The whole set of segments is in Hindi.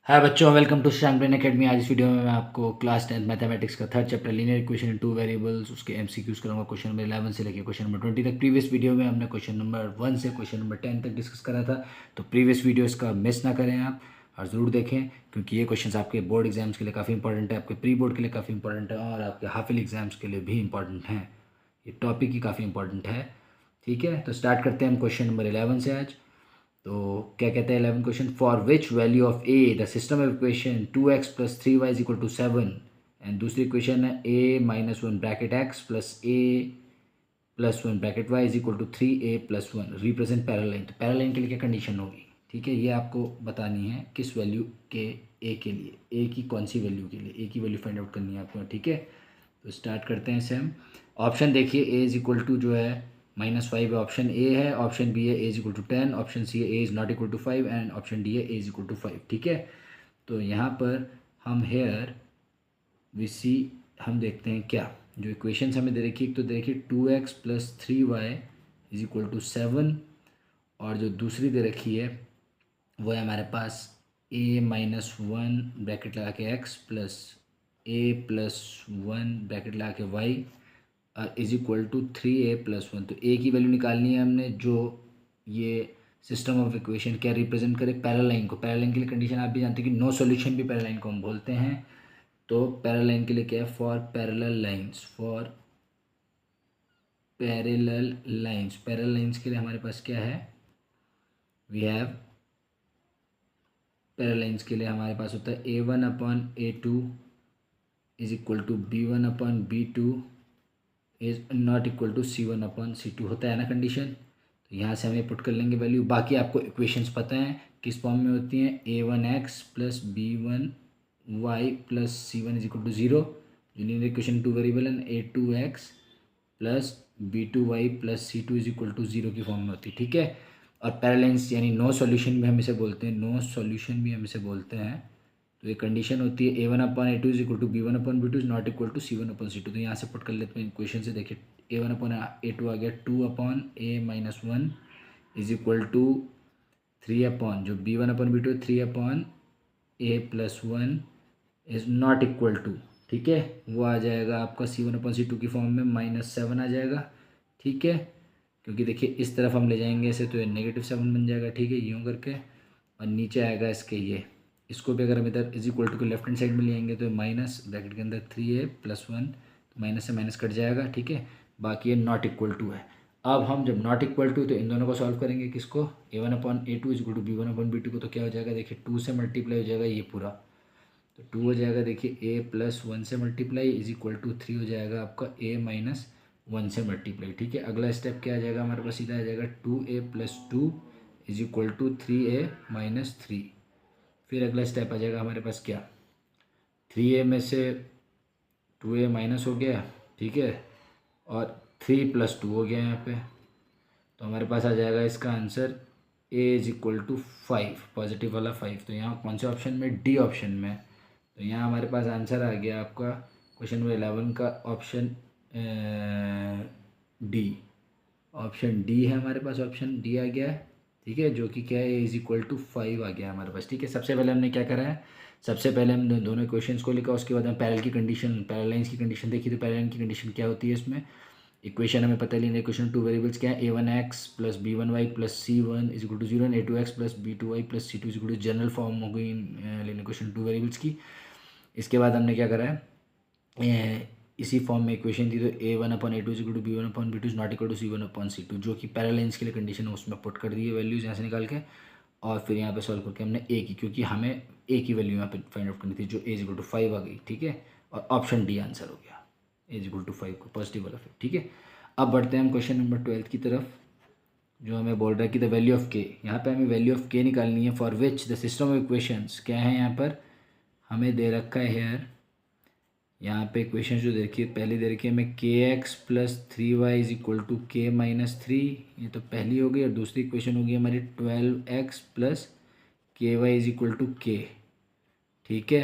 हाय बच्चों, welcome to Shashank brain academy. आज इस वीडियो में मैं आपको क्लास 10 मैथमेटिक्स का third chapter linear equation in two variables उसके एमसीक्यूज करूँगा। क्वेश्चन नंबर 11 से लेकर क्वेश्चन नंबर 20 तक। प्रीवियस वीडियो में हमने क्वेश्चन नंबर 1 से क्वेश्चन नंबर 10 तक डिस्कस करा था, तो प्रीवियस वीडियोस का मिस ना करें आप और ज़रूर देखें, क्योंकि ये क्वेश्चन आपके बोर्ड एग्जाम्स के लिए काफ़ी इंपॉर्टेंट है, आपके प्री बोर्ड के लिए काफ़ी इंपॉर्टेंट है और आपके हाफिल एग्जाम्स के लिए भी इंपॉर्टेंट हैं। ये टॉपिक ही काफ़ी इंपॉर्टेंट है। ठीक है, तो स्टार्ट करते हैं हम क्वेश्चन नंबर 11 से आज। तो क्या कहते हैं 11 question, for which value of a the system of equation 2x plus 3y is equal to 7। And दूसरी इक्वेशन है a minus 1 bracket x plus a plus 1 bracket y is equal to 3a plus 1 represent parallel. तो पैरेलल के लिए क्या कंडीशन होगी? ठीक है, ये आपको बतानी है किस वैल्यू के a के लिए, a की कौन सी वैल्यू के लिए, a की वैल्यू फाइंड आउट करनी है आपको। ठीक है, तो स्टार्ट करते हैं इसे हम। ऑप्शन देखिए, a इज इक्वल टू जो है -5 ऑप्शन ए है, ऑप्शन बी है A is equal to 10, option C है A is not equal to 5 and option D है ए इज इक्वल टू 5। ठीक है, तो यहाँ पर हम हेयर वी सी हम देखते हैं क्या जो इक्वेशंस हमें दे रखी है। तो देखिए 2x plus 3y is equal to 7 और जो दूसरी दे रखी है वो है हमारे पास a माइनस 1 ब्रैकेट लगा के x plus a plus 1 bracket लगा के y is equal to 3a plus 1। तो a की वैल्यू निकालनी है हमने, जो ये सिस्टम ऑफ इक्वेशन क्या रिप्रेजेंट करे, पैरेलल लाइन को। पैरेलल लाइन के लिए कंडीशन आप भी जानते हैं कि नो सॉल्यूशन भी पैरेलल लाइन को हम बोलते हैं। तो पैरेलल लाइन के लिए क्या है, for parallel lines, for parallel lines, parallel lines के लिए हमारे पास क्या है, वी हैव पैरेलल लाइंस के लिए हमारे पास होता है a1 upon a2 is equal to b1 upon b2 is not equal to c1 upon c2 होता है ना कंडीशन। तो यहाँ से हमें पुट कर लेंगे वैल्यू। बाकी आपको इक्वेशंस पता हैं किस फॉर्म में होती हैं, a1x plus b1y plus c1 is equal to 0, linear equation two variable, and a2x plus b2y plus c2 is equal to 0 की फॉर्म में होती है। ठीक है, और पैरेलल्स यानी नो सॉल्यूशन भी हम इसे बोलते हैं, नो सॉल्यूशन भी हम इसे बोलते हैं। तो ये कंडीशन होती है a1 upon a2 is equal to b1 upon b2 is not equal to c1 upon c2। तो यहाँ से पुट कर लेते हैं इक्वेशन से। देखिए a1 अपॉन a2 आ गया 2 upon a minus 1 is equal to 3 upon जो b1 upon b2 3 upon a plus 1 is not equal to, ठीक है, वो आ जाएगा आपका c1 अपॉन c2 की फॉर्म में -7 आ जाएगा। ठीक है, क्योंकि देखिए इस तरफ हम ले जाएंगे इसे तो ये -7 बन जाएगा। ठीक है, यूँ करके, और नीचे आएगा इसके ये, इसको भी अगर हम इधर इज इक्वल टू के लेफ्ट हैंड साइड में ले आएंगे तो माइनस ब्रैकेट के अंदर 3a प्लस 1, तो माइनस से माइनस कट जाएगा। ठीक है, बाकी ये नॉट इक्वल टू है। अब हम जब नॉट इक्वल टू तो इन दोनों को सॉल्व करेंगे, किसको, a1 upon a2 is equal to b1 upon b2 को। तो क्या हो जाएगा, देखिए 2 से मल्टीप्लाई हो जाएगा ये पूरा, तो 2 हो जाएगा। देखिए a प्लस 1 से मल्टीप्लाई इज इक्वल टू 3 हो जाएगा आपका a माइनस 1 से मल्टीप्लाई। ठीक है, अगला स्टेप क्या आ जाएगा हमारे पास, सीधा आ जाएगा 2a plus 2 is equal to 3a minus 3। फिर अगला स्टेप आ जाएगा हमारे पास क्या, 3a में से 2a माइनस हो गया, ठीक है, और 3 प्लस 2 हो गया यहाँ पे। तो हमारे पास आ जाएगा इसका answer a is equal to 5, positive वाला 5। तो यहाँ कौन से ऑप्शन में, डी ऑप्शन में। तो यहाँ हमारे पास आंसर आ गया आपका क्वेश्चन नंबर 11 का ऑप्शन डी। ऑप्शन डी है हमारे पास, ऑप्शन डी आ गया है। ठीक है, जो कि क्या है, इज इक्वल टू 5 आ गया हमारे पास। ठीक है, सबसे पहले हमने क्या करा है, सबसे पहले हम दोनों इक्वेशंस को लिखा, उसके बाद हम पैरेलल की कंडीशन, पैरेलल लाइंस की कंडीशन देखी। तो पैरेलल की कंडीशन क्या होती है इसमें, इक्वेशन हमें पता है, लीनियर इक्वेशन टू वेरिएबल्स क्या है, a1x plus b1y plus c1 is equal to 0 and a2x plus b2y plus c2 is equal to, general form हो गई लीनियर इक्वेशन टू वेरिएबल्स की। इसके बाद हमने क्या करा है, इसी फॉर्म में इक्वेशन थी, तो a1 upon a2 is equal to b1 upon b2 is not equal to c1 upon c2, जो कि पैरेलल लाइंस के लिए कंडीशन है, उसमें पुट कर दी है वैल्यूज़ यहाँ से निकाल के। और फिर यहाँ पे सॉल्व करके हमने ए की, क्योंकि हमें ए की वैल्यू यहाँ पे फाइंड आउट करनी थी, जो ए इज इक्वल टू 5 आ गई। ठीक है, और ऑप्शन डी आंसर हो गया, ए इज इक्वल टू 5 को पॉजिटिव वाला फिर। ठीक है, अब बढ़ते हैं हम क्वेश्चन नंबर 12 की तरफ, जो हमें बोल रहा है कि द वैल्यू ऑफ के, यहाँ पे हमें वैल्यू ऑफ के निकालनी है, for which the system of equations क्या है, यहाँ पर हमें दे रखा है हेयर, यहाँ पे इक्वेशन जो देखिए पहली दे रखी है हमें k x plus 3y is equal to k minus 3, ये तो पहली हो गई। और दूसरी इक्वेशन होगी हमारी 12x प्लस के वाई इज इक्वल टू के। ठीक है,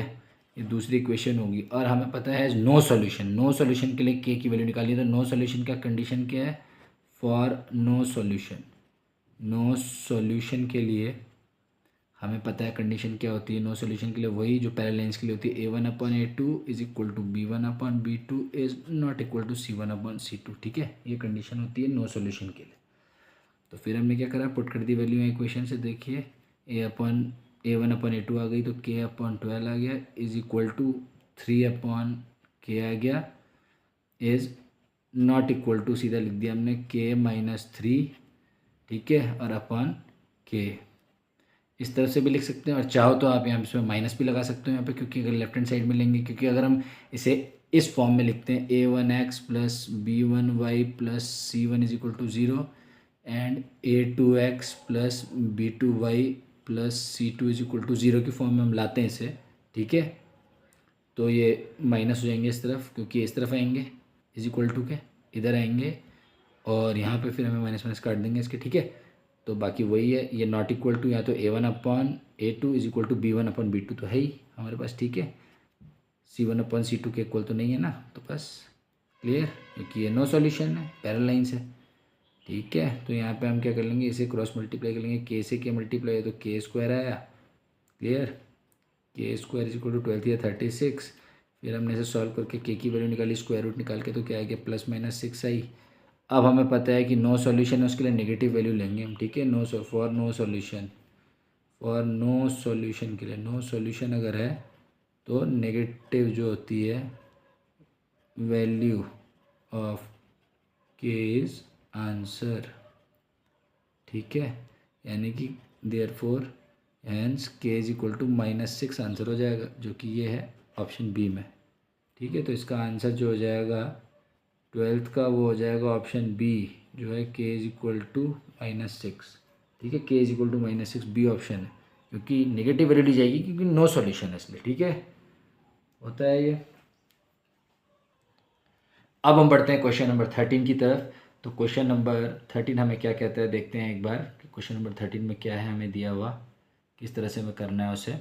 ये दूसरी इक्वेशन होगी। और हमें पता है नो सॉल्यूशन, नो सॉल्यूशन के लिए के की वैल्यू निकाली है। तो नो सॉल्यूशन का कंडीशन क्या है, for no solution, no solution के लिए हमें पता है कंडीशन क्या होती है नो सॉल्यूशन के लिए, वही जो पैरेलल लाइंस के लिए होती है, A1/A2 is equal to B1/B2 is not equal to C1/C2। ठीक है, ये कंडीशन होती है नो सॉल्यूशन के लिए। तो फिर हमने क्या करा, पुट कर दी वैल्यू है इक्वेशन से। देखिए A1/A2 आ गई, तो K/12 आ गया इज इक्वल टू 3/K आ गया इज नॉट इक्वल टू, सीधा लिख दिया हमने K-3। ठीक है, और अपॉन K इस तरह से भी लिख सकते हैं, और चाहो तो आप यहाँ पे इसमें माइनस भी लगा सकते हो यहाँ पे, क्योंकि अगर लेफ्ट हैंड साइड में लेंगे, क्योंकि अगर हम इसे इस फॉर्म में लिखते हैं A1x plus B1y plus C1 is equal to 0 and A2x plus B2y plus C2 is equal to 0 की फॉर्म में हम लाते हैं इसे। ठीक है, तो ये माइनस हो जाएंगे इस तरफ, क्योंकि इस तरफ आएंगे इज इक्वल टू के इधर आएंगे, और यहाँ पे फिर हमें माइनस माइनस काट देंगे इसके। ठीक है, तो बाकी वही है, ये नॉट इक्वल टू या तो A1/A2 is equal to B1/B2 तो है ही हमारे पास। ठीक है, C1/C2 के इक्वल तो नहीं है ना, तो बस क्लियर, क्योंकि ये नो सॉल्यूशन है, पैरेलल लाइंस है। ठीक है, तो यहाँ पे हम क्या कर लेंगे, इसे क्रॉस मल्टीप्लाई कर लेंगे, K से K मल्टीप्लाई है तो K² आया। Clear, K² is equal to 12 या 36। फिर हमने इसे सॉल्व करके K की वैल्यू निकाली, स्क्वायर रूट निकाल के, तो क्या आ गया +-6 आई। अब हमें पता है कि नो सॉल्यूशन है, उसके लिए नेगेटिव वैल्यू लेंगे हम। ठीक है, फॉर नो सॉल्यूशन के लिए, नो सॉल्यूशन अगर है तो नेगेटिव जो होती है value of K is answer. ठीक है, यानी कि therefore hence K is equal to -6 answer हो जाएगा, जो कि ये है ऑप्शन बी में। ठीक है, तो इसका आंसर जो हो जाएगा 12th का, वो हो जाएगा ऑप्शन बी, जो है K इज इक्वल टू -6। ठीक है, K is equal to -6 B option है, क्योंकि नेगेटिव वैल्यू ली जाएगी, क्योंकि नो सॉल्यूशन है इसलिए। ठीक है, होता है ये। अब हम बढ़ते हैं क्वेश्चन नंबर 13 की तरफ। तो क्वेश्चन नंबर 13 हमें क्या कहता है, देखते हैं एक बार कि क्वेश्चन नंबर 13 में क्या है हमें दिया हुआ, किस तरह से हमें करना है उसे।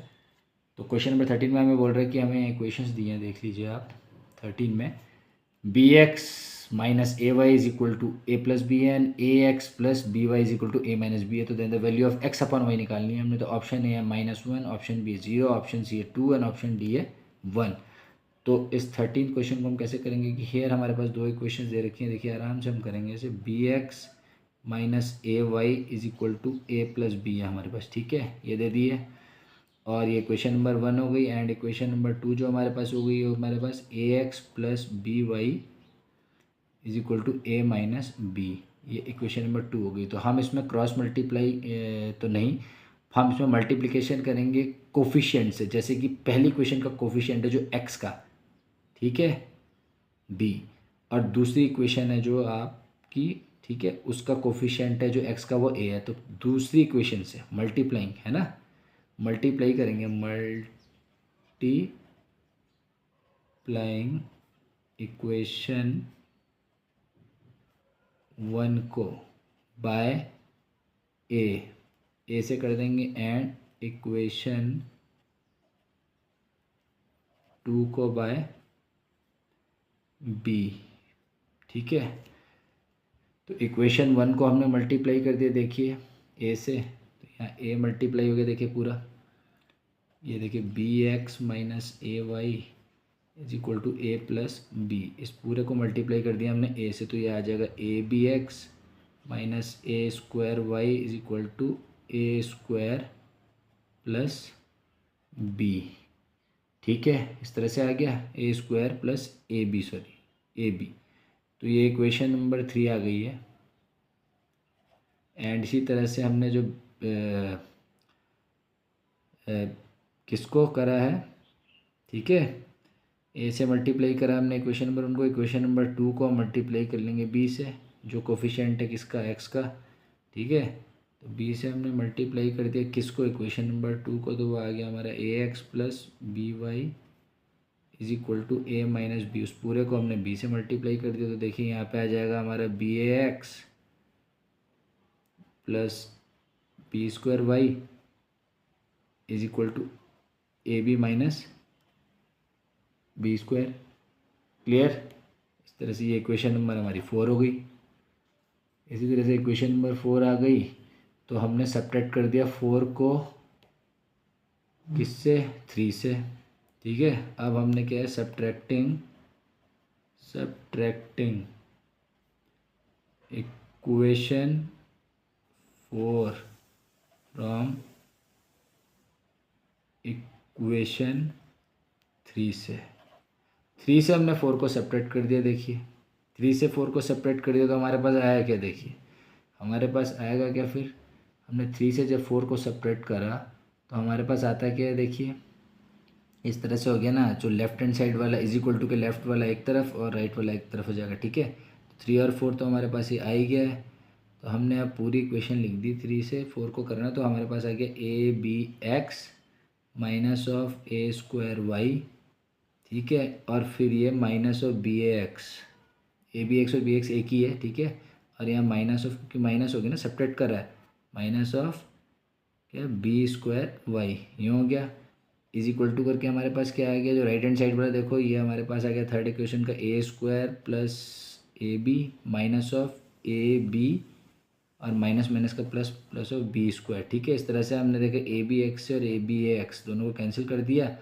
तो क्वेश्चन नंबर 13 में हमें बोल रहा है कि हमें इक्वेशंस दिए हैं, देख लीजिए आप 13 में, bx minus ay is equal to a plus b and ax plus by is equal to a minus b है। तो then the value of x upon y निकालनी है हमने। तो ऑप्शन ए है -1, ऑप्शन बी 0, ऑप्शन सी है 2 एंड ऑप्शन डी है 1। तो इस 13 क्वेश्चन को हम कैसे करेंगे कि हेयर हमारे पास दो इक्वेशन दे रखी हैं, देखिए आराम से हम करेंगे इसे। bx minus ay is equal to a plus B है हमारे पास। ठीक है, ये दे दी है, और ये इक्वेशन नंबर 1 हो गई। एंड इक्वेशन नंबर 2 जो हमारे पास हो गई, हमारे पास ax plus by is equal to a minus b, ये इक्वेशन नंबर 2 हो गई। तो हम इसमें क्रॉस मल्टीप्लाई तो नहीं, हम इसमें मल्टीप्लिकेशन करेंगे कोफिशिएंट से। जैसे कि पहली इक्वेशन का कोफिशिएंट है जो x का, ठीक है, b, और दूसरी इक्वेशन है जो आपकी, ठीक है, उसका कोफिशिएंट है जो x का, वो a है। तो दूसरी इक्वेशन से मल्टीप्लाइंग है ना, मल्टीप्लाई करेंगे, मल्टीप्लाइंग इक्वेशन 1 को बाय ए से कर देंगे, एंड इक्वेशन 2 को बाय बी। ठीक है, तो इक्वेशन 1 को हमने मल्टीप्लाई कर दिया, देखिए ए से, तो यहाँ ए मल्टीप्लाई हो गया, देखिए पूरा, ये देखिए bx minus ay is equal to a plus b, इस पूरे को मल्टीप्लाई कर दिया हमने a से, तो ये आ जाएगा abx minus a² y is equal to a² plus b. ठीक है, इस तरह से आ गया a² plus ab, sorry ab। तो ये इक्वेशन नंबर 3 आ गई है। एंड इसी तरह से हमने जो किसको करा है, ठीक है, ए से मल्टीप्लाई करा हमने इक्वेशन नंबर उनको, इक्वेशन नंबर 2 को हम मल्टीप्लाई कर लेंगे बी से, जो कोफिशिएंट है किसका, एक्स का। ठीक है, तो बी से हमने मल्टीप्लाई कर दिया किसको, इक्वेशन नंबर 2 को, तो वो आ गया हमारा A x plus B Y is equal to A minus B. उस पूरे को हमने बी से मल्टीप्लाई कर दिया, तो देखिए यहाँ पे आ जाएगा हमारा b a x plus b² y is equal to a B minus b²। Clear, इस तरह से ये इक्वेशन नंबर हमारी 4 हो गई। इसी तरह से इक्वेशन नंबर 4 आ गई, तो हमने सब्ट्रैक्ट कर दिया 4 को किससे? 3 से। ठीक है, अब हमने क्या है, सब्ट्रैक्टिंग इक्वेशन 4 फ्रॉम इक्वेशन 3 से। 3 से हमने 4 को सेपरेट कर दिया। देखिए 3 से 4 को सेपरेट कर दिया तो हमारे पास आया क्या? देखिए हमारे पास आएगा क्या? फिर हमने 3 से जब 4 को सेपरेट करा तो हमारे पास आता क्या है? देखिए इस तरह से हो गया ना, जो लेफ्ट हैंड साइड वाला इज इक्वल टू के लेफ्ट वाला एक तरफ और राइट वाला एक तरफ हो जाएगा। ठीक है, 3 और 4 तो हमारे पास ये आ ही गया है। तो हमने अब पूरी इक्वेशन लिख दी। 3 से 4 को करना तो हमारे पास आ गया a b x minus of A square y. ठीक है, और फिर ये minus of b a b x और बी एक्स एक ही है। ठीक है, और यहाँ माइनस ऑफ, क्योंकि माइनस हो गया ना, सेपरेट कर रहा है, माइनस ऑफ क्या बी स्क्वायर वाई, यूँ हो गया। इज इक्वल टू करके हमारे पास क्या आ गया? जो राइट हैंड साइड वाला देखो ये हमारे पास आ गया थर्ड इक्वेशन का A square plus A B minus of A B और माइनस माइनस का plus plus of B square. ठीक है, इस तरह से हमने देखा ए बी एक्स और ए बी ए एक्स दोनों को कैंसिल कर दिया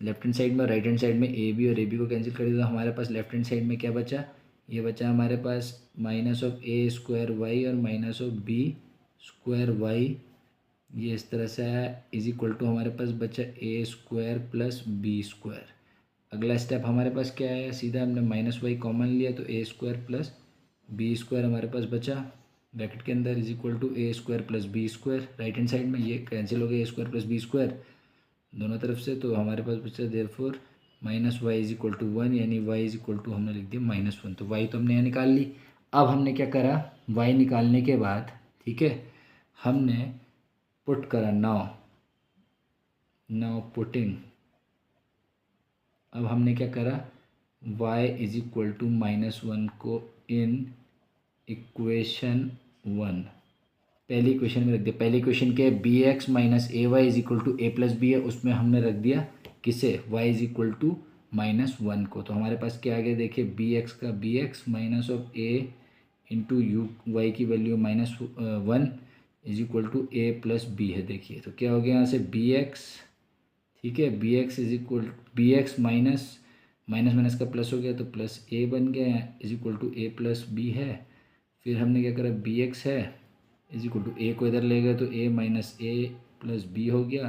लेफ्ट हैंड साइड में, राइट हैंड साइड में ए बी और ए बी को कैंसिल कर दिया तो हमारे पास लेफ्ट हैंड साइड में क्या बचा? ये बचा हमारे पास minus of A square Y और minus of B square Y. ये इस तरह से है, इज इक्वल टू हमारे पास बचा ए स्क्वायर प्लस बी स्क्वायर। अगला स्टेप हमारे पास क्या है? सीधा हमने माइनस वाई कॉमन लिया तो a square plus b square हमारे पास बचा ब्रैकेट के अंदर, is equal to a square plus b square. Right hand side में ये कैंसिल हो गया a square plus b square दोनों तरफ से, तो हमारे पास बचा therefore minus y is equal to 1, यानी वाई इज इक्वल टू हमने लिख दिया -1। तो वाई तो हमने यहाँ निकाल ली। अब हमने क्या करा? वाई निकालने के बाद ठीक है हमने पुट करा नाउ पुटिंग। अब हमने क्या करा? y इज इक्वल टू -1 को इन इक्वेशन 1 पहली इक्वेशन में रख दिया। पहली इक्वेशन के b x minus a y is equal to A plus B है, उसमें हमने रख दिया किसे? y इज इक्वल टू -1 को। तो हमारे पास क्या आ गया? देखिए बी एक्स का B x minus of A into U Y की value -1 is equal to A plus B है। देखिए तो क्या हो गया यहाँ से? बी एक्स, ठीक है, b x is equal b x minus minus minus का प्लस हो गया तो प्लस ए बन गया is equal to A plus B है। फिर हमने क्या करा? बी एक्स है इज इक्वल टू ए को इधर ले गए तो a minus a plus b हो गया,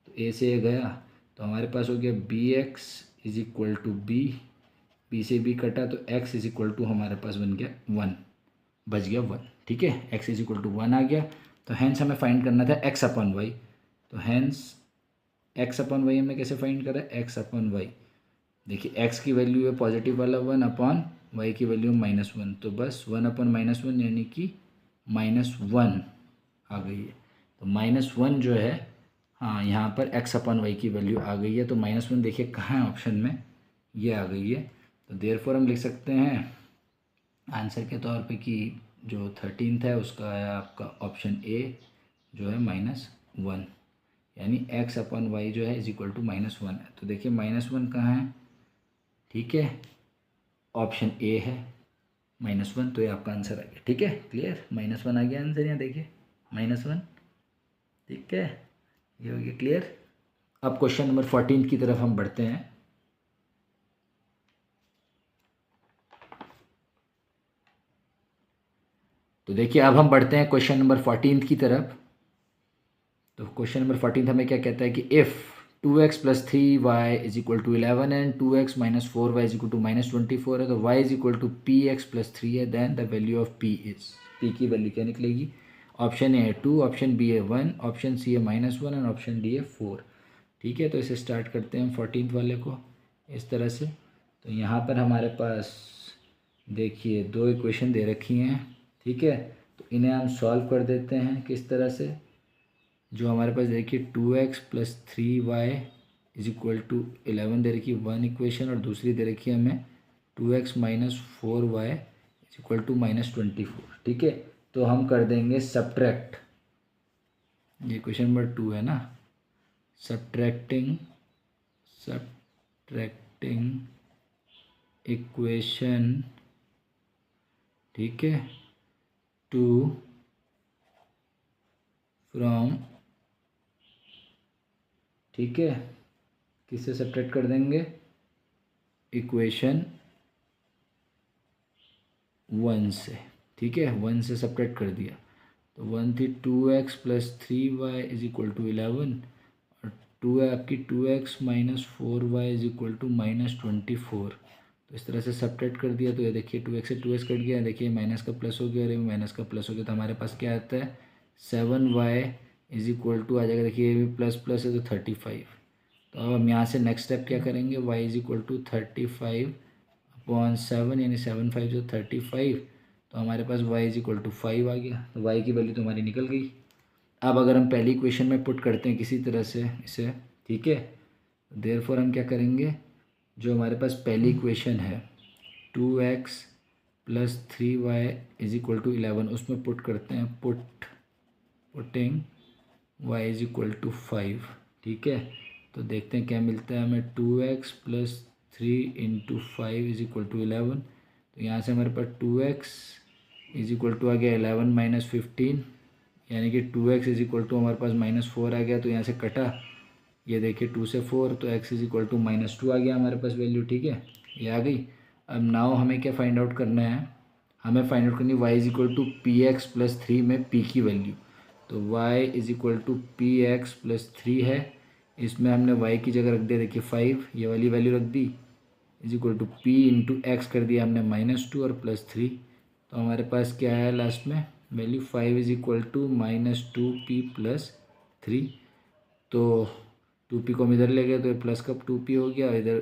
तो ए से ए गया तो हमारे पास हो गया b x is equal to b से बी कटा तो एक्स इज इक्वल टू हमारे पास बन गया 1, बच गया 1। ठीक है, एक्स इज इक्वल टू 1 आ गया। तो हैंस हमें फाइंड करना था एक्स अपन वाई। तो हैंस एक्स अपन वाई हमने कैसे फाइंड करा? एक्स अपन वाई, देखिए एक्स की वैल्यू है पॉजिटिव वाला 1 अपॉन वाई की वैल्यू -1, तो बस 1 अपॉन -1 यानी कि -1 आ गई है। तो -1 जो है, हाँ यहाँ पर एक्स अपन वाई की वैल्यू आ गई है। तो -1 देखिए कहाँ है ऑप्शन में? ये आ गई है। तो देयरफॉर हम लिख सकते हैं आंसर के तौर पे कि जो 13th है उसका है आपका ऑप्शन ए जो है -1, यानी एक्स अपन वाई जो है इज इक्वल टू -1 है। तो देखिए -1 कहाँ है? ठीक है, ऑप्शन ए है -1, तो ये आपका आंसर आ गया। ठीक है, क्लियर? -1 आ गया आंसर यहाँ, देखिए -1। ठीक है, ये हो गया क्लियर। अब क्वेश्चन नंबर 14 की तरफ हम बढ़ते हैं। तो देखिए अब हम बढ़ते हैं क्वेश्चन नंबर 14 की तरफ। तो क्वेश्चन नंबर 14 हमें क्या कहता है कि if 2x plus 3y is equal to 11 and 2x minus 4y is equal to -24 है, तो y is equal to p x plus 3 है, then the value of p is, p की वैल्यू क्या निकलेगी? ऑप्शन ए है 2, ऑप्शन बी है 1, ऑप्शन सी है -1 एंड ऑप्शन डी है 4। ठीक है, तो इसे स्टार्ट करते हैं 14th वाले को इस तरह से। तो यहाँ पर हमारे पास देखिए दो इक्वेशन दे रखी हैं। ठीक है, तो इन्हें हम सॉल्व कर देते हैं किस तरह से? जो हमारे पास देखिए 2x plus 3y is equal to 11 दे रखी है वन इक्वेशन, और दूसरी दे रखी है हमें 2x minus 4y is equal to -24। ठीक है, तो हम कर देंगे सब्ट्रैक्ट, ये क्वेश्चन नंबर 2 है ना, सब्ट्रैक्टिंग इक्वेशन, ठीक है, 2 फ्रॉम ठीक है, किससे सब्ट्रैक्ट कर देंगे, इक्वेशन 1 से, ठीक है, 1 से सब्ट्रैक्ट कर दिया तो 1 थी 2x plus 3y is equal to 11 और 2 है आपकी 2x minus 4y is equal to -24। तो इस तरह से सब्ट्रैक्ट कर दिया तो ये देखिए 2x से 2x कट गया, देखिए माइनस का प्लस हो गया और ये माइनस का प्लस हो गया, तो हमारे पास क्या आता है 7y इज इक्वल टू आ जाएगा, देखिए ये भी प्लस प्लस है तो 35। तो अब हम यहाँ से नेक्स्ट स्टेप क्या करेंगे, y इज इक्वल टू 35/7 यानी 7 5 जो 35, तो हमारे पास y इज इक्वल टू 5 आ गया, तो y की वैल्यू तो हमारी निकल गई। अब अगर हम पहली इक्वेशन में पुट करते हैं किसी तरह से इसे, ठीक है, देयरफॉर हम क्या करेंगे, जो हमारे पास पहली इक्वेशन है 2x plus 3y is equal to 11 उसमें पुट करते हैं, putting y is equal to 5, ठीक है, तो देखते हैं क्या मिलता है हमें, 2x plus 3 into 5 is equal to 11, तो यहाँ से हमारे पास 2x इज इक्वल टू आ गया 11 माइनस 15 यानी कि 2x इज इक्वल टू हमारे पास -4 आ गया, तो यहाँ से कटा, ये देखिए 2 से 4 तो x इज इक्वल टू -2 आ गया हमारे पास वैल्यू, ठीक है, ये आ गई। अब नाउ हमें क्या फाइंड आउट करना है, हमें फाइंड आउट करनी y is equal to p x plus 3 में p की वैल्यू, तो y is equal to p x plus 3 है, इसमें हमने y की जगह रख दिया देखिए 5, ये वाली वैल्यू रख दी, is equal to p into X कर दिया हमने -2 और प्लस 3, तो हमारे पास क्या है लास्ट में value 5 is equal to -2p plus 3, तो 2p को हम इधर ले गए तो प्लस का 2p हो गया, इधर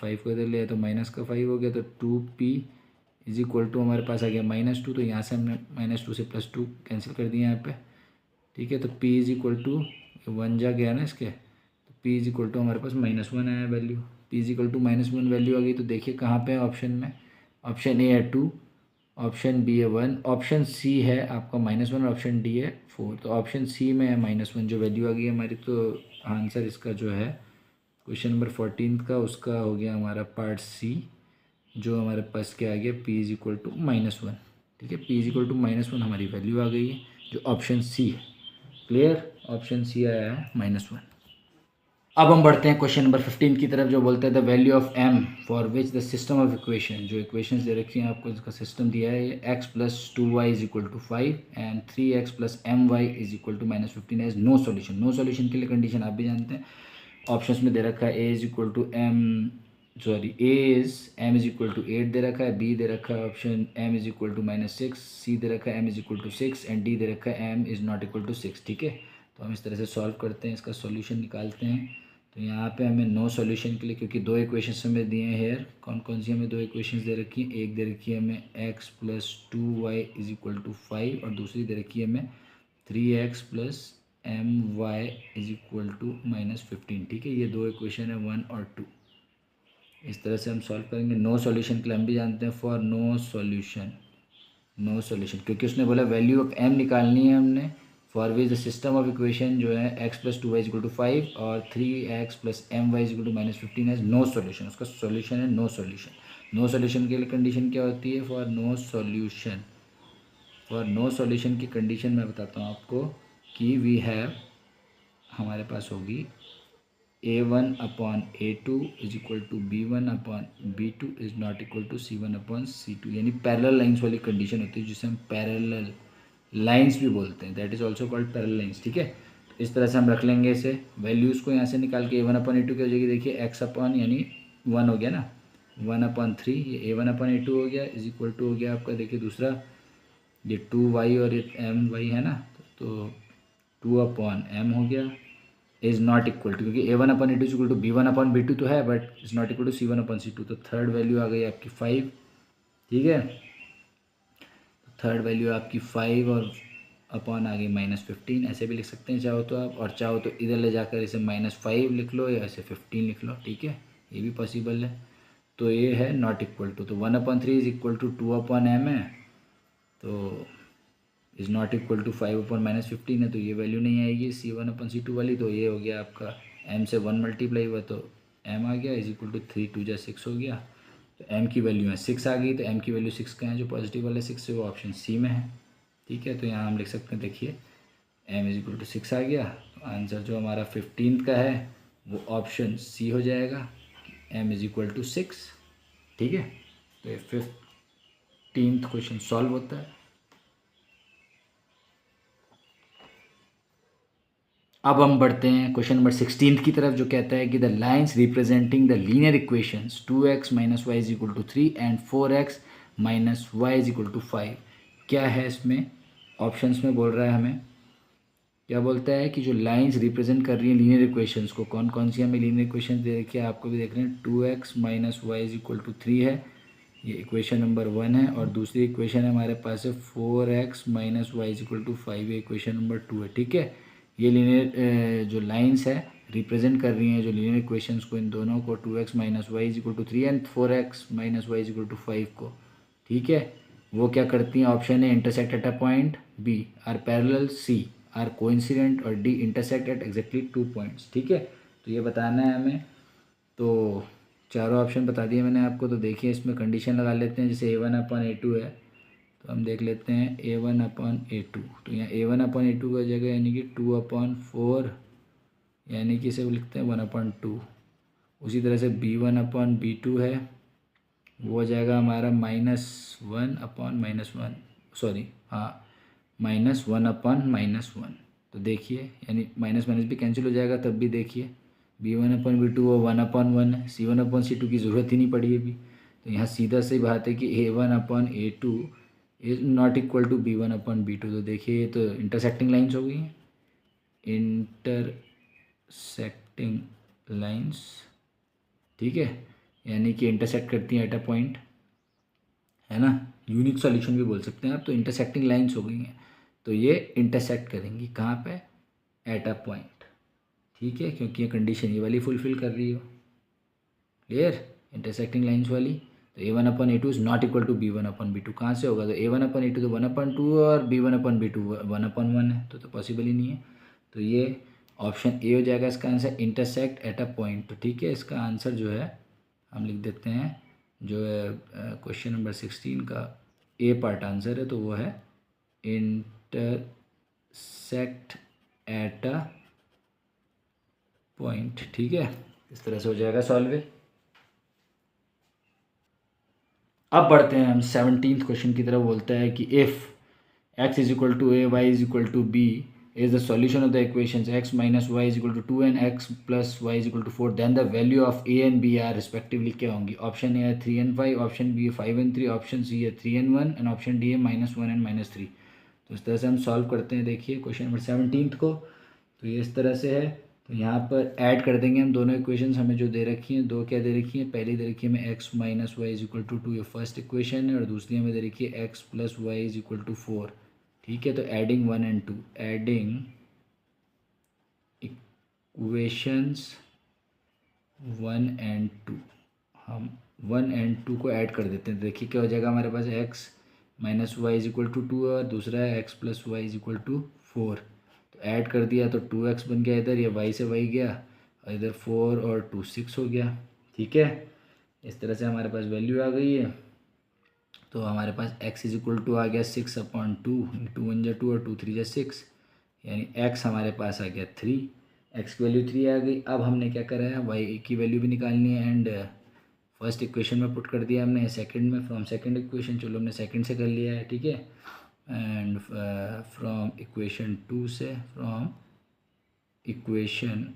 5 को इधर ले आए तो माइनस का 5 हो गया, तो 2p इज इक्वल टू हमारे पास आ गया -2, तो यहाँ से हमने -2 से +2 कैंसिल कर दिया यहाँ पे, ठीक है, तो p इज इक्वल टू 1 जा गया ना इसके, तो p इज इक्वल टू हमारे पास -1 आया value, p is equal to -1 value आ गई, तो देखिए कहाँ पे है ऑप्शन में, ऑप्शन ए है 2, ऑप्शन बी है 1, ऑप्शन सी है आपका -1 और ऑप्शन डी है 4, तो ऑप्शन सी में है -1 जो वैल्यू आ गई हमारी, तो आंसर इसका जो है क्वेश्चन नंबर 14 का उसका हो गया हमारा पार्ट सी, जो हमारे पास क्या आ गया p इज इक्वल टू -1, ठीक है, p इज इक्वल टू -1 हमारी वैल्यू आ गई है, जो ऑप्शन सी है, क्लियर, ऑप्शन सी आया है -1। अब हम बढ़ते हैं क्वेश्चन नंबर 15 की तरफ, जो बोलते हैं the value of m for which the system of equation, जो इक्वेशंस दे रखी हैं आपको इसका सिस्टम दिया है, x plus 2y is equal to 5 and 3x plus my is equal to -15 as no solution. No solution के लिए कंडीशन आप भी जानते हैं, ऑप्शंस में दे रखा है a is equal to m is equal to 8 दे रखा है, b दे रखा है option m is equal to -6, c दे रखा है m is equal to 6 and d दे रखा है m is not equal to 6, ठीक है, तो हम इस तरह से सॉल्व करते हैं, इसका सॉल्यूशन निकालते हैं। तो यहाँ पे हमें नो सॉल्यूशन के लिए, क्योंकि दो इक्वेशंस हमें दिए हैं हेयर, कौन कौन सी हमें दो इक्वेशंस दे रखी हैं, एक दे रखी है हमें x plus 2y is equal to 5 और दूसरी दे रखी है हमें 3x plus my is equal to -15, ठीक है, ये दो इक्वेशन है 1 और 2, इस तरह से हम सॉल्व करेंगे। नो सॉल्यूशन के लिए हम भी जानते हैं फॉर नो सॉल्यूशन, क्योंकि उसने बोला वैल्यू ऑफ m निकालनी है हमने, for which the system of equation जो है x plus 2y equal to 5 और 3x plus my equal to -15 है नो सॉल्यूशन, उसका सॉल्यूशन है नो सॉल्यूशन। नो सॉल्यूशन के लिए कंडीशन क्या होती है, फॉर नो सॉल्यूशन की कंडीशन मैं बताता हूँ आपको कि वी हैव, हमारे पास होगी a1/a2 is equal to b1/b2 is not equal to c1/c2, यानी पैरेलल लाइंस वाली कंडीशन होती है जिसे हम पैरेलल लाइंस भी बोलते हैं, that is also called parallel lines, ठीक है। तो इस तरह से हम रख लेंगे इसे, वैल्यूज़ को यहाँ से निकाल के a1/a2 की हो जाएगी, देखिए x अपन यानी 1 हो गया ना, 1/3 ये a1/a2 हो गया इज इक्वल टू हो गया आपका, देखिए दूसरा ये 2y और ये my है ना, तो 2/m हो गया इज़ नॉट इक्वल टू, क्योंकि a1/a2 is equal to b1/b2 तो है but is not equal to c1/c2, तो थर्ड वैल्यू आ गई आपकी 5, ठीक है, थर्ड वैल्यू आपकी 5 और अपॉन आ गई -15, ऐसे भी लिख सकते हैं चाहो तो आप, और चाहो तो इधर ले जाकर इसे -5 लिख लो या ऐसे 15 लिख लो, ठीक है, ये भी पॉसिबल है। तो ये है नॉट इक्वल टू, तो 1/3 इज इक्वल टू 2/m है, तो इज़ नॉट इक्वल टू 5/-15 है, तो ये वैल्यू नहीं आएगी c1/c2 वाली, तो ये हो गया आपका m से 1 मल्टीप्लाई हुआ तो m आ गया इज इक्वल टू 3 2 जा 6 हो गया, तो m की वैल्यू है 6 आ गई, तो m की वैल्यू 6 का है, जो पॉजिटिव वाले 6 है वो ऑप्शन सी में है, ठीक है। तो यहाँ हम लिख सकते हैं, देखिए m इज इक्वल टू 6 आ गया। तो आंसर जो हमारा 15th का है वो ऑप्शन सी हो जाएगा, m इज इक्वल टू 6। ठीक है, तो ये 15th क्वेश्चन सॉल्व होता है। अब हम बढ़ते हैं क्वेश्चन नंबर 16 की तरफ, जो कहता है कि the lines representing the linear equations 2x minus y is equal to 3 and 4x minus y is equal to 5। क्या है इसमें ऑप्शंस में बोल रहा है हमें, क्या बोलता है कि जो लाइंस रिप्रेजेंट कर रही हैं लीनियर इक्वेशंस को, कौन कौन सी हमें लीनियर इक्वेशंस दे रखी है, आपको भी देख रहे हैं। 2x minus y is equal to 3 है, ये इक्वेशन नंबर 1 है, और दूसरी इक्वेशन हमारे पास है 4x minus y is equal to 5, ये इक्वेशन नंबर 2 है। ठीक है, ये लीनियर जो लाइंस है रिप्रेजेंट कर रही हैं जो लीनियर इक्वेशंस को, इन दोनों को 2x minus y is equal to 3 and 4x minus y is equal to 5 को। ठीक है, वो क्या करती हैं, ऑप्शन है intersect at a point, B are parallel, C are coincident, और D intersect at exactly 2 points. ठीक है, तो ये बताना है हमें। तो चारों ऑप्शन बता दिए मैंने आपको। तो देखिए इसमें कंडीशन लगा लेते हैं, जैसे a1/a2 है, तो हम देख लेते हैं a1/a2। तो यहाँ a1/a2 का जगह यानी कि 2/4, यानी कि इसे लिखते हैं 1/2। उसी तरह से b1/b2 है, वो हो जाएगा हमारा -1/-1, सॉरी हाँ -1/-1। तो देखिए यानी माइनस माइनस भी कैंसिल हो जाएगा, तब भी देखिए b1/b2 वो 1/1 है, c1/c2 की ज़रूरत ही नहीं पड़ी अभी। तो यहाँ सीधा सी बात है कि a1/a2 is not equal to b1/b2। तो देखिए ये तो इंटरसेक्टिंग लाइन्स हो गई हैं, इंटरसेक्टिंग लाइन्स। ठीक है, यानी कि इंटरसेक्ट करती हैं एट अ पॉइंट, है ना, यूनिक सॉल्यूशन भी बोल सकते हैं आप। तो इंटरसेक्टिंग लाइन्स हो गई हैं, तो ये इंटरसेक्ट करेंगी कहाँ पे, एट अ पॉइंट। ठीक है, क्योंकि ये कंडीशन ये वाली फुलफिल कर रही हो, क्लियर, इंटरसेक्टिंग लाइन्स वाली। तो a1/a2 is not equal to b1/b2। कहाँ से होगा, तो a1/a2 तो 1/2 और b1/b2 1/1 है, तो पॉसिबल ही नहीं है। तो ये ऑप्शन ए हो जाएगा इसका answer, intersect at a point. तो ठीक है, इसका आंसर जो है हम लिख देते हैं, जो है क्वेश्चन नंबर 16 का ए पार्ट आंसर है, तो वो है इंटरसेक्ट एट अ पॉइंट। ठीक है, इस तरह से हो जाएगा सॉल्व। अब बढ़ते हैं हम 17th क्वेश्चन की तरफ। बोलता है कि if x is equal to a, y is equal to b is the solution of the equations x minus y is equal to 2 and x plus y is equal to 4, then the value of a and b are respectively क्या होंगी। ऑप्शन ए है 3 and 5, ऑप्शन बी है 5 and 3, ऑप्शन सी है 3 and 1, एंड ऑप्शन डी है -1 and -3। तो इस तरह से हम सॉल्व करते हैं। देखिए क्वेश्चन नंबर 17 को, तो ये इस तरह से है। तो यहाँ पर ऐड कर देंगे हम दोनों इक्वेशंस हमें जो दे रखी हैं, दो क्या दे रखी हैं, पहली दे रखी है हमें x minus y is equal to 2, ये फर्स्ट इक्वेशन है, और दूसरी हमें दे रखी है x plus y is equal to 4। ठीक है, तो adding 1 and 2, adding equations 1 and 2, हम 1 and 2 को ऐड कर देते हैं। देखिए क्या हो जाएगा हमारे पास, x minus y is equal to 2 और दूसरा है x plus y is equal to 4। तो ऐड कर दिया तो 2x बन गया इधर, ये y से y गया, और इधर 4 और 2 6 हो गया। ठीक है, इस तरह से हमारे पास वैल्यू आ गई है। तो हमारे पास x इज इक्वल टू आ गया 6/2, 2 1 2 और 2 3 6, यानी x हमारे पास आ गया 3, x की वैल्यू 3 आ गई। अब हमने क्या करा है, y की वैल्यू भी निकालनी है, एंड फर्स्ट इक्वेशन में पुट कर दिया हमने, सेकंड में फ्रॉम सेकंड इक्वेशन, चलो हमने सेकंड से कर लिया है। ठीक है, एंड फ्रॉम इक्वेशन 2 से, फ्रॉम इक्वेशन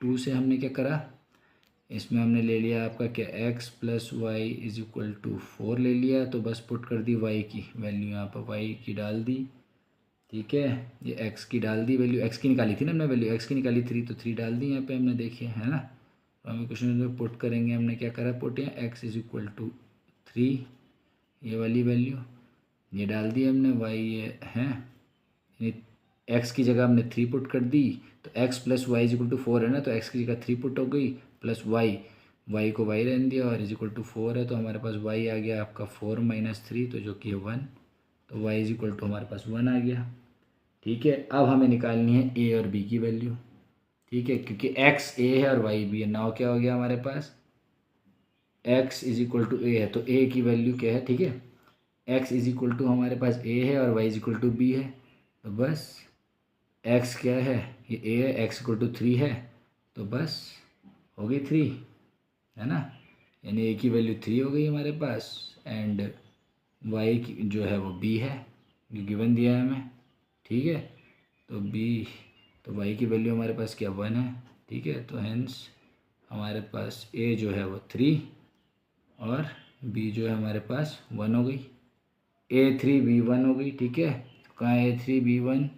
2 से हमने क्या करा, इसमें हमने ले लिया आपका क्या, x plus y is equal to 4 ले लिया। तो बस पुट कर दी y की वैल्यू, यहाँ पर y की डाल दी। ठीक है, ये x की डाल दी वैल्यू, x की निकाली थी ना हमने वैल्यू, x की निकाली 3, तो 3 डाल दी यहाँ पे हमने, देखिए है ना। तो हम क्वेश्चन में पुट करेंगे, हमने क्या करा पुट, यहाँ x इज इक्वल टू 3, ये वाली वैल्यू ये डाल दी हमने, y ये है, x की जगह हमने 3 पुट कर दी। तो x plus y is equal to 4 है ना, तो x की जगह 3 पुट हो गई, प्लस y को y रहने दिया, और इज इक्वल टू 4 है, तो हमारे पास y आ गया आपका 4 माइनस 3, तो जो कि है 1। तो y इज इक्वल टू हमारे पास 1 आ गया। ठीक है, अब हमें निकालनी है a और b की वैल्यू। ठीक है, क्योंकि x a है और y b है। नाउ क्या हो गया हमारे पास, x is equal to a है, तो a की वैल्यू क्या है। ठीक है, x इज इक्वल टू हमारे पास a है और y is equal to b है, तो बस एक्स क्या है, ये ए है, एक्स इक्वल टू 3 है, तो बस हो गई 3, है ना, यानी ए की वैल्यू 3 हो गई हमारे पास, एंड वाई की जो है वो बी है, जो गिवन दिया है हमें, ठीक है। तो बी, तो वाई की वैल्यू हमारे पास क्या 1 है, ठीक है। तो हेंस हमारे पास ए जो है वो 3 और बी जो है हमारे पास 1 हो गई, A3B1 हो गई, ठीक है। कहाँ है A3B1,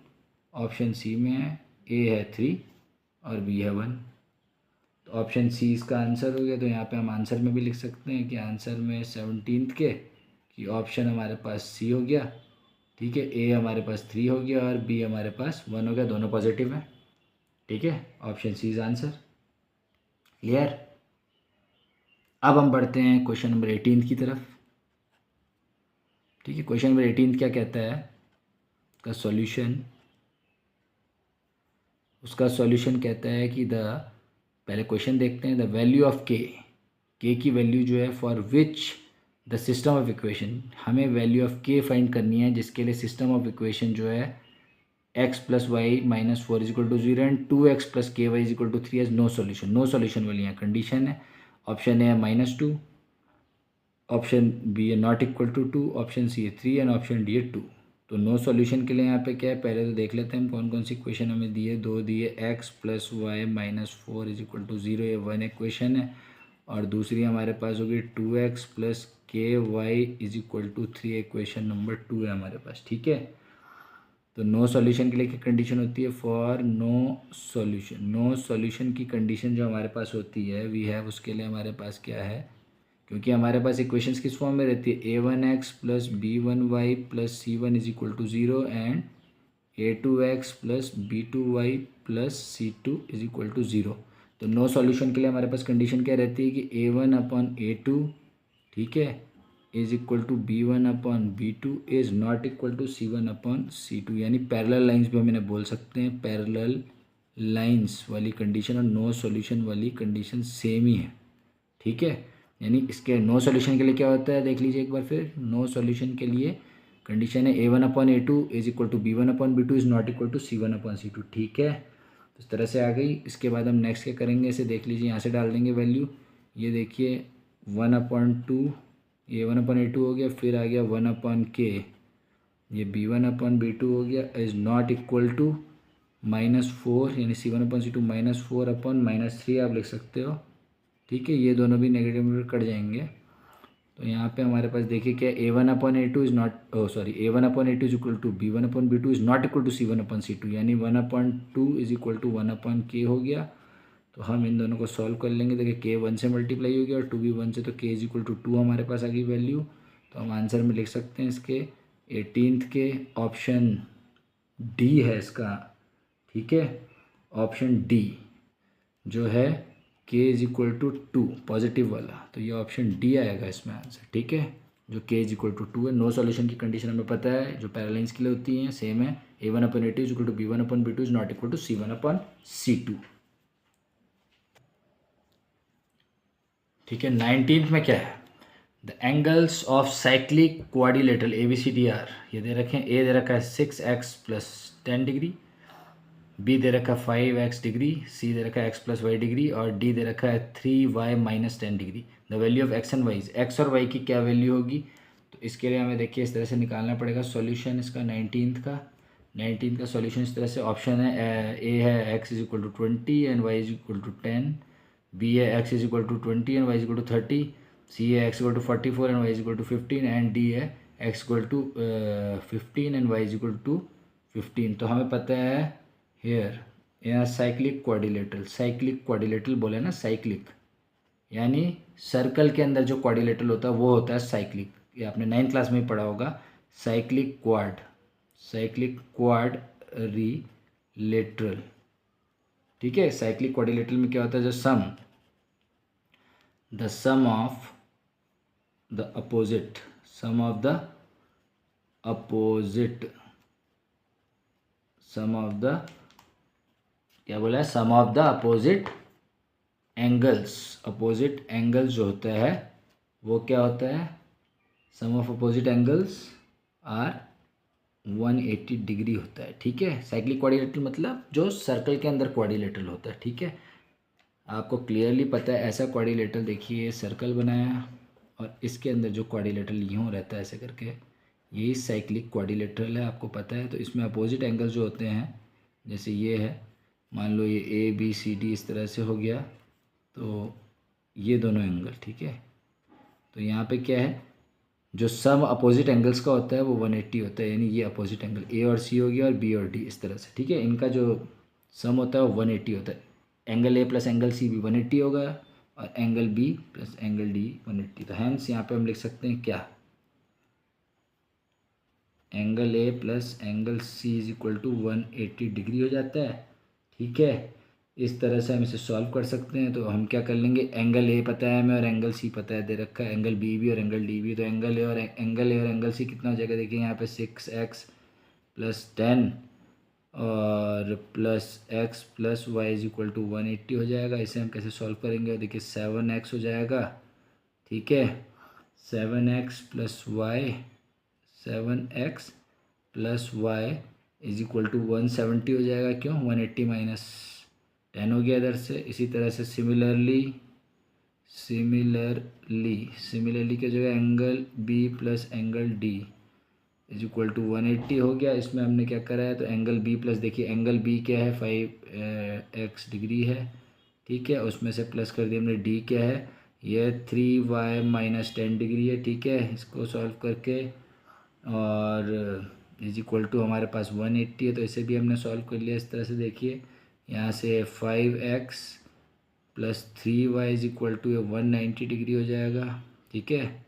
ऑप्शन सी में है, ए है 3 और बी है 1, तो ऑप्शन सी इसका आंसर हो गया। तो यहाँ पे हम आंसर में भी लिख सकते हैं कि आंसर में 17 के कि ऑप्शन हमारे पास सी हो गया, ठीक है। ए हमारे पास 3 हो गया और बी हमारे पास 1 हो गया, दोनों पॉजिटिव हैं, ठीक है। Option C is answer. Clear. अब हम बढ़ते हैं क्वेश्चन नंबर 18 की तरफ, ठीक है। क्वेश्चन नंबर 18 क्या कहता है, का सॉल्यूशन, उसका सॉल्यूशन कहता है कि पहले क्वेश्चन देखते हैं, द वैल्यू ऑफ के की वैल्यू जो है for which the system of equation, हमें वैल्यू ऑफ के फाइंड करनी है जिसके लिए सिस्टम ऑफ इक्वेशन जो है x plus Y minus 4 is equal to 0 and 2x plus के Y is equal to 3 has no solution. No solution वाली यहाँ कंडीशन है। ऑप्शन ए है -2, ऑप्शन बी है not equal to 2, option C है 3 एंड ऑप्शन डी है 2। तो नो सॉल्यूशन के लिए यहाँ पे क्या है, पहले तो देख लेते हैं हम कौन कौन सी इक्वेशन हमें दी है। दो दी है x plus Y minus 4 is equal to 0, ये 1 इक्वेशन है, और दूसरी हमारे पास होगी 2x प्लस के Y is equal to 3, equation number 2 है हमारे पास, ठीक है। तो नो सॉल्यूशन के लिए क्या कंडीशन होती है, for no solution, no solution की कंडीशन जो हमारे पास होती है वी हैव, उसके लिए हमारे पास क्या है, क्योंकि हमारे पास इक्वेशंस किस फॉर्म में रहती है, a1x plus b1y plus c1 is equal to 0 and a2x plus b2y plus c2 is equal to 0। तो नो सॉल्यूशन के लिए हमारे पास कंडीशन क्या रहती है कि a1 अपॉन a2, ठीक है, is equal to b1 upon b2 is not equal to c1 upon c2, यानी पैरेलल लाइंस भी हम इन्हें बोल सकते हैं। पैरेलल लाइंस वाली कंडीशन और नो सॉल्यूशन वाली कंडीशन सेम ही है, ठीक है। यानी इसके नो सॉल्यूशन के लिए क्या होता है, देख लीजिए एक बार फिर। नो सॉल्यूशन के लिए कंडीशन है a1 upon a2 is equal to b1 upon b2 is not equal to c1 upon c2, ठीक है। तो इस तरह से आ गई। इसके बाद हम नेक्स्ट क्या करेंगे, इसे देख लीजिए, यहाँ से डाल देंगे वैल्यू। ये देखिए 1/2, ये 1/a2 हो गया, फिर आ गया 1/k, ये b1 अपॉन b2 हो गया, इज नॉट इक्वल टू -4, यानी c1 अपॉन c2 -4 अपॉन -3 आप लिख सकते हो, ठीक है। ये दोनों भी नेगेटिव में कट जाएंगे। तो यहाँ पे हमारे पास देखिए क्या, a1 upon a2 is not, sorry, a1 upon a2 is equal to b1 upon b2 is not equal to c1 upon c2, यानी 1/2 इज इक्वल टू 1/k हो गया। तो हम इन दोनों को सॉल्व कर लेंगे। देखिए k 1 से मल्टीप्लाई हो गया और 2 भी 1 से, तो k इज इक्वल टू 2 हमारे पास आ गई वैल्यू। तो हम आंसर में लिख सकते हैं इसके 18th के ऑप्शन डी है इसका, ठीक है। ऑप्शन डी जो है k is equal to 2 positive वाला, तो ये ऑप्शन डी आएगा इसमें आंसर, ठीक है, जो k इज इक्वल टू 2 है। नो सॉल्यूशन की कंडीशन हमें पता है जो पैरेलल्स के लिए होती हैं सेम है, a1 upon a2 is equal to b1 upon b2 is not equal to c1 upon c2, ठीक है। 19th में क्या है, the angles of cyclic quadrilateral ABCDR, ये दे रखे हैं। ए दे रखा है 6x प्लस 10 डिग्री, बी दे रखा है 5x डिग्री, सी दे रखा है x प्लस वाई डिग्री, और डी दे रखा है 3y minus 10 degree. The value of x and y, x और वाई की क्या वैल्यू होगी, तो इसके लिए हमें देखिए इस तरह से निकालना पड़ेगा सॉल्यूशन इसका 19th का सॉल्यूशन इस तरह से। ऑप्शन है ए है x is equal to 20 and y is equal to 10, B है x is equal to 20 and y is equal to 30, C है x equal to 44 and y is equal to 15, and D है x equal to 15 and y is equal to 15। तो हमें पता है हेयर यहाँ साइक्लिक क्वाड्रिलेटरल बोले ना, साइक्लिक यानी सर्कल के अंदर जो क्वाड्रिलेटरल होता है वो होता है साइक्लिक। ये आपने 9th क्लास में ही पढ़ा होगा, साइक्लिक क्वाड्रिलेटरल, ठीक है। साइक्लिक क्वाड्रिलेटरल में क्या होता है, जो सम ऑफ द अपोजिट क्या बोला है, sum of the opposite angles जो होता है वो क्या होता है, sum of opposite angles are 180 degree होता है, ठीक है। साइक्लिक क्वाड्रिलेटरल मतलब जो सर्कल के अंदर क्वाड्रिलेटरल होता है, ठीक है। आपको क्लियरली पता है ऐसा क्वाड्रिलेटरल, देखिए सर्कल बनाया और इसके अंदर जो क्वाड्रिलेटरल यूँ रहता है ऐसे करके, यही साइक्लिक क्वाड्रिलेटरल है, आपको पता है। तो इसमें अपोजिट एंगल जो होते हैं, जैसे ये है, मान लो ये ABCD इस तरह से हो गया, तो ये दोनों एंगल, ठीक है। तो यहाँ पे क्या है, जो सम अपोजिट एंगल्स का होता है वो 180 होता है, यानी ये अपोजिट एंगल A और C हो गया और B और D इस तरह से, ठीक है। इनका जो सम होता है वो 180 होता है। Angle A plus angle C भी 180 होगा और angle B plus angle D 180। तो हैंस यहाँ पे हम लिख सकते हैं क्या, angle A plus angle C is equal to 180 degree हो जाता है, ठीक है। इस तरह से हम इसे सॉल्व कर सकते हैं। तो हम क्या कर लेंगे, एंगल A पता है हमें और एंगल C पता है, दे रखा है एंगल B भी और एंगल D भी। तो एंगल A और एंगल C कितना हो जाएगा, देखिए यहाँ पे 6x प्लस 10 और plus x plus y is equal to 180 हो जाएगा। इसे हम कैसे सॉल्व करेंगे, देखिए 7x हो जाएगा, ठीक है। 7x plus y, 7x plus y is equal to 170 हो जाएगा, क्यों 180 माइनस 10 हो गया इधर से। इसी तरह से सिमिलरली क्या जो है angle B plus angle D is equal to 180 हो गया। इसमें हमने क्या करा है, तो एंगल B प्लस, देखिए एंगल B क्या है 5x डिग्री है, ठीक है। उसमें से प्लस कर दिया हमने, D क्या है, ये 3y माइनस 10 डिग्री है, ठीक है। इसको सॉल्व करके और इज इक्वल टू हमारे पास 180 है, तो इसे भी हमने सॉल्व कर लिया इस तरह से। देखिए यहाँ से 5x plus 3y is equal to 190 degree हो जाएगा, ठीक है।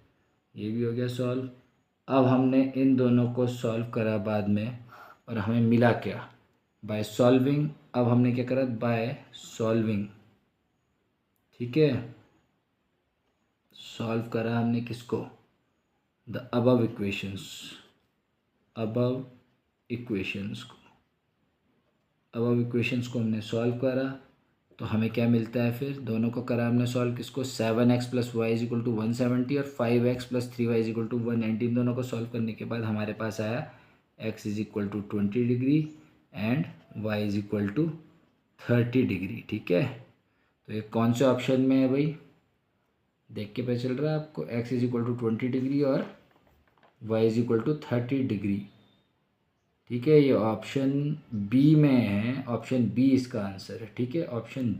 ये भी हो गया सॉल्व। अब हमने इन दोनों को सॉल्व करा बाद में और हमें मिला क्या, बाय सॉल्विंग। अब हमने क्या करा, बाय सॉल्विंग, ठीक है। सॉल्व करा हमने किसको, द अबव इक्वेशंस को हमने सॉल्व करा। तो हमें क्या मिलता है, फिर दोनों को करा हमने सॉल्व, किसको 7x plus y is equal to 170 और 5x plus 3y is equal to 190। इन दोनों को सॉल्व करने के बाद हमारे पास आया x is equal to 20 degree and y is equal to 30 degree, ठीक है। तो ये कौन से ऑप्शन में है भाई, देख के पता चल रहा है आपको, x is equal to 20 degree और y is equal to 30 degree, ठीक है। ये ऑप्शन बी में है, ऑप्शन बी इसका आंसर है, ठीक है। Option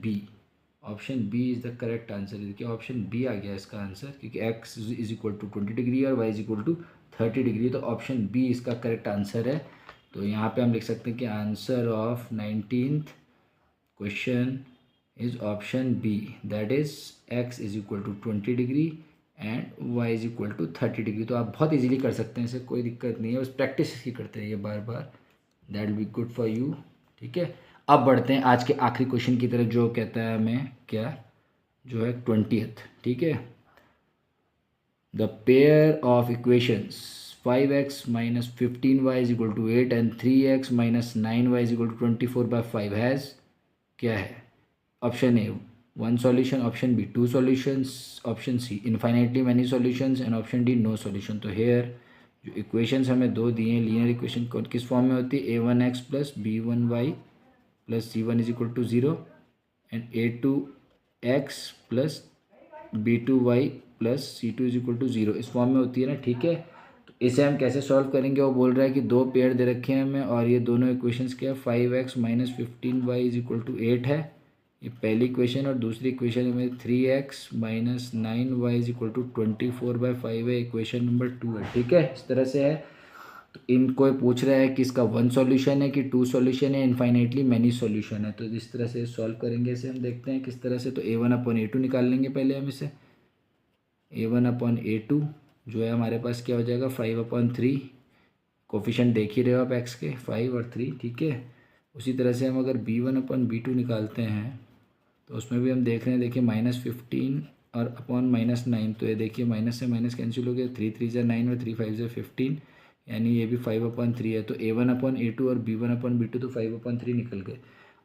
B is the correct answer. देखिए ऑप्शन बी आ गया इसका आंसर, क्योंकि x is equal to 20 degree और y is equal to 30 degree, तो ऑप्शन बी इसका करेक्ट आंसर है। तो यहाँ पे हम लिख सकते हैं कि answer of 19th question is option B, that is x is equal to 20 degree and y is equal to 30 degree. तो आप बहुत इजीली कर सकते हैं, इसे कोई दिक्कत नहीं है, बस प्रैक्टिस ही करते रहिए बार बार, that will be good for you, ठीक है। अब बढ़ते हैं आज के आखिरी क्वेश्चन की तरफ, जो कहता है हमें क्या, जो है 20th, ठीक है। The pair of equations 5x minus 15y is equal to 8 and 3x minus 9y is equal to 24/5 has क्या है, option A 1 solution, option B 2 solutions, option C infinitely many solutions and option D no solution. तो हेयर जो इक्वेशंस हमें दो दिए हैं, लीनियर इक्वेशन किस फॉर्म में होती है, a1x plus b1y plus c1 is equal to 0 and a2x plus b2y plus c2 is equal to 0, इस फॉर्म में होती है ना, ठीक है। तो इसे हम कैसे सॉल्व करेंगे, वो बोल रहा है कि दो पेयर दे रखे हैं हमें और ये दोनों इक्वेशंस क्या है, 5x minus 15y is equal to 8 है, ये पहली इक्वेशन। और दूसरी इक्वेशन में 3x minus 9y is equal to 24/5 है, इक्वेशन नंबर 2 है, ठीक है। इस तरह से है। तो इनको पूछ रहा है कि इसका 1 सॉल्यूशन है कि 2 सॉल्यूशन है, इनफाइनाइटली मैनी सॉल्यूशन है। तो इस तरह से सॉल्व करेंगे इसे, हम देखते हैं किस तरह से। तो a1/a2 निकाल लेंगे पहले हम इसे, a1/a2 जो है हमारे पास क्या हो जाएगा 5/3, कोफिशिएंट देख ही रहे हो आप x के 5 और 3, ठीक है। उसी तरह से हम अगर b1/b2 निकालते हैं तो उसमें भी हम देख रहे हैं, देखिए -15 और अपॉन -9, तो ये देखिए माइनस से माइनस कैंसिल हो गया, 3 3 ज़ा 9 और 3 5 ज़ा 15, यानी ये भी 5/3 है। तो a1/a2 और b1/b2 तो 5/3 निकल गए।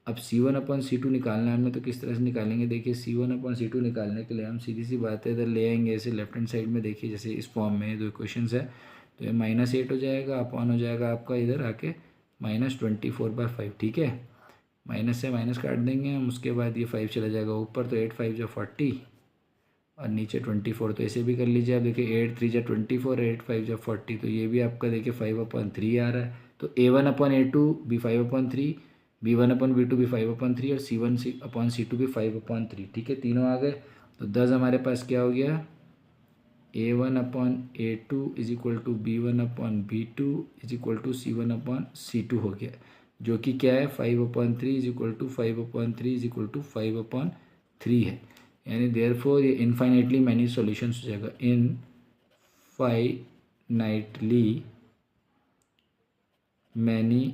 अब c1/c2 निकालना है हमें, तो किस तरह से निकालेंगे, देखिए c1/c2 निकालने के लिए हम सीधी सी बात है इधर ले आएंगे ऐसे लेफ्ट हैंड साइड में, देखिए जैसे इस फॉर्म में दो इक्वेशंस है, तो ये -8 हो जाएगा, अपॉन हो जाएगा आपका इधर आके -24/5। ठीक है, माइनस से माइनस काट देंगे हम, उसके बाद ये 5 चला जाएगा ऊपर, तो 8 5 जो 40 और नीचे 24। तो ऐसे भी कर लीजिए आप, देखिए 8 3 जो 24, 8 5 जो 40, तो ये भी आपका देखिए 5/3 आ रहा है। तो A1/A2 भी 5/3, B1/B2 भी 5/3 और C1/C2 भी 5/3। ठीक है, तीनों आ गए। तो 10 हमारे पास क्या हो गया, A1/A2 is equal to B1/B2 is equal to C1/C2 हो गया, जो कि क्या है 5/3 is equal to 5/3 is equal to 5/3 है। यानी देयरफॉर ये इनफाइनाइटली मैनी सॉल्यूशंस हो जाएगा, इनफाइनाइटली मैनी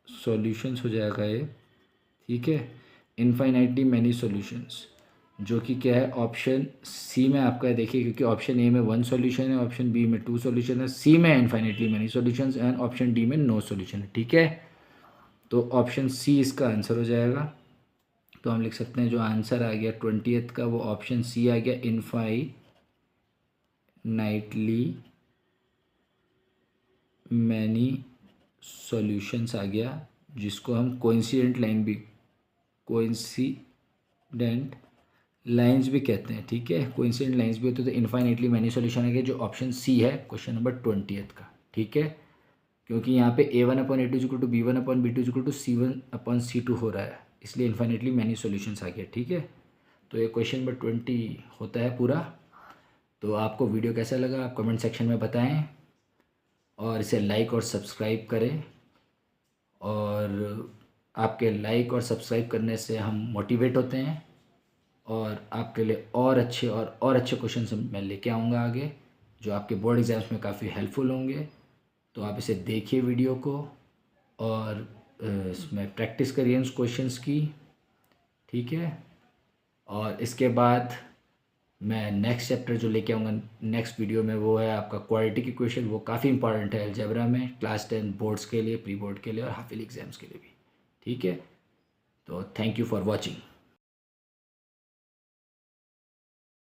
सॉल्यूशंस हो जाएगा ये। ठीक है, इनफाइनाइटली मैनी सॉल्यूशंस, जो कि क्या है ऑप्शन सी में आपका है। देखिए, क्योंकि ऑप्शन ए में 1 सॉल्यूशन है, ऑप्शन बी में 2 सॉल्यूशन है, सी में infinitely many solutions and option D में नो सॉल्यूशन है। ठीक है, तो ऑप्शन सी इसका आंसर हो जाएगा। तो हम लिख सकते हैं जो आंसर आ गया 20th का, वो ऑप्शन सी आ गया, इनफाइनाइटली मैनी सॉल्यूशंस आ गया, जिसको हम कोइंसिडेंट लाइंस भी कहते हैं। ठीक है, कोइंसिडेंट लाइंस भी होते हैं। तो इनफाइनाइटली मैनी सॉल्यूशन आ गया, जो ऑप्शन सी है क्वेश्चन नंबर 20th का। ठीक है, क्योंकि यहाँ पे A1/A2 equal to B1/B2 equal to C1/C2 हो रहा है, इसलिए इन्फाइनेटली मैनी सॉल्यूशंस आ गया। ठीक है, तो ये क्वेश्चन नंबर 20 होता है पूरा। तो आपको वीडियो कैसा लगा आप कमेंट सेक्शन में बताएं, और इसे लाइक और सब्सक्राइब करें। और आपके लाइक और सब्सक्राइब करने से हम मोटिवेट होते हैं, और आपके लिए और अच्छे क्वेश्चन मैं लेके आऊँगा आगे, जो आपके बोर्ड एग्ज़ाम्स में काफ़ी हेल्पफुल होंगे। तो आप इसे देखिए वीडियो को, और इसमें प्रैक्टिस करिए उन क्वेश्चंस की। ठीक है, और इसके बाद मैं नेक्स्ट चैप्टर जो लेके आऊँगा नेक्स्ट वीडियो में, वो है आपका क्वाड्रेटिक इक्वेशन। वो काफ़ी इंपॉर्टेंट है अलजेब्रा में, क्लास 10 बोर्ड्स के लिए, प्री बोर्ड के लिए और हाफ ईयरली एग्जाम्स के लिए भी। ठीक है, तो थैंक यू फॉर वॉचिंग।